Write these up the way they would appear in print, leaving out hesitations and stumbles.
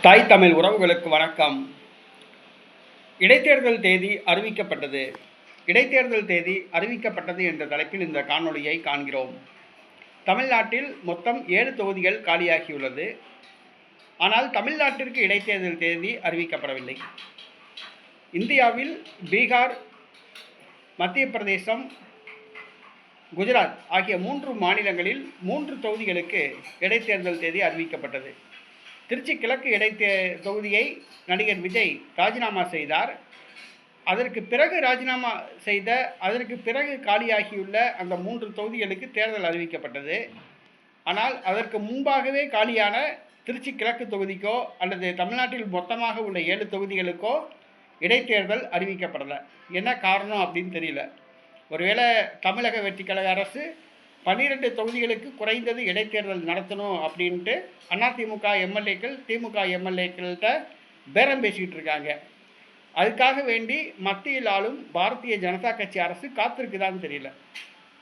தாய் தமிழ் உறவுகளுக்கு வணக்கம். இடைத்தேர்தல் தேதி அறிவிக்கப்பட்டது. இடைத்தேர்தல் தேதி அறிவிக்கப்பட்டது என்ற தலைப்பில் இந்த காணொளியை காண்கிறோம். தமிழ்நாட்டில் மொத்தம் 7 தொகுதிகள் காலியாகியுள்ளது. ஆனால் தமிழ்நாட்டிற்கு இடைத்தேர்தல் தேதி அறிவிக்கப்படவில்லை. இந்தியாவில் பீகார், மத்திய பிரதேசம், குஜராத் ஆகிய 3 மாநிலங்களில் 3 தொகுதிகளுக்கு இடைத்தேர்தல் தேதி அறிவிக்கப்பட்டது. திருச்சி கிழக்கு தொகுதியை நடிகர் விஜய் ராஜினாமா செய்தார். அதற்கு பிறகு காலியாகியுள்ள அந்த 3 தொகுதிகளுக்கு தேர்தல் அறிவிக்கப்பட்டது. ஆனால் அதற்கு முன்பாகவே காலியான திருச்சி கிழக்கு தொகுதிக்கோ அல்லது தமிழ்நாட்டில் மொத்தமாக உள்ள 7 தொகுதிகளுக்கோ இடைத்தேர்தல் அறிவிக்கப்படலை. என்ன காரணம் அப்படின்னு தெரியல. ஒருவேளை தமிழக வெற்றி கழக அரசு 12 தொகுதிகளுக்கு குறைந்தது இடைத்தேர்தல் நடத்தணும் அப்படின்ட்டு அதிமுக எம்எல்ஏக்கள் திமுக எம்எல்ஏக்கள்கிட்ட பேரம் பேசிக்கிட்டு இருக்காங்க. அதுக்காக வேண்டி மத்தியில் ஆளும் பாரதிய ஜனதா கட்சி அரசு காத்திருக்குதான்னு தெரியல.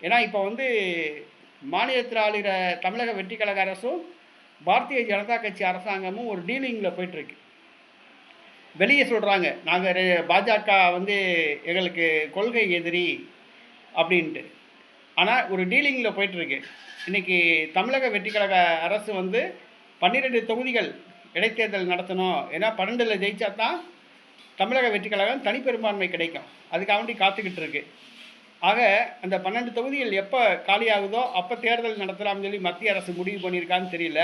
ஏன்னா இப்போ மாநிலத்தில் ஆளுகிற தமிழக வெற்றி கழக அரசும் பாரதிய ஜனதா கட்சி அரசாங்கமும் ஒரு டீலிங்கில் போயிட்டுருக்கு. வெளியே சொல்கிறாங்க, நாங்கள் பாஜக எங்களுக்கு கொள்கை எதிரி அப்படின்ட்டு. ஆனால் ஒரு டீலிங்கில் போயிட்டுருக்கு. இன்றைக்கி தமிழக வெற்றி கழக அரசு 12 தொகுதிகள் இடைத்தேர்தல் நடத்தணும். ஏன்னா 12ல் ஜெயிச்சா தான் தமிழக வெற்றி கழகம் தனிப்பெரும்பான்மை கிடைக்கும். அதுக்காக வேண்டி காத்துக்கிட்டு இருக்கு. ஆக அந்த 12 தொகுதிகள் எப்போ காலியாகுதோ அப்போ தேர்தல் நடத்தலாம்னு சொல்லி மத்திய அரசு முடிவு பண்ணியிருக்கான்னு தெரியல.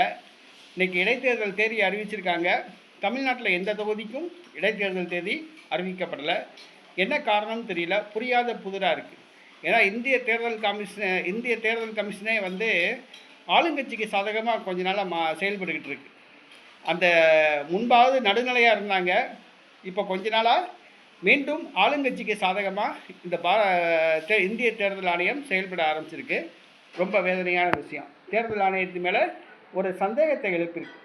இன்றைக்கி இடைத்தேர்தல் தேதி அறிவிச்சிருக்காங்க. தமிழ்நாட்டில் எந்த தொகுதிக்கும் இடைத்தேர்தல் தேதி அறிவிக்கப்படலை. என்ன காரணம்னு தெரியல. புரியாத புதிராக இருக்குது. ஏன்னா இந்திய தேர்தல் கமிஷனே ஆளுங்கட்சிக்கு சாதகமாக கொஞ்ச நாளாக செயல்பட்டுக்கிட்டு இருக்கு. அந்த முன்பாவது நடுநிலையாக இருந்தாங்க. இப்போ கொஞ்ச நாளாக மீண்டும் ஆளுங்கட்சிக்கு சாதகமாக இந்த இந்திய தேர்தல் ஆணையம் செயல்பட ஆரம்பிச்சிருக்கு. ரொம்ப வேதனையான விஷயம். தேர்தல் ஆணையத்து மேலே ஒரு சந்தேகத்தை எழுப்பியிருக்கு.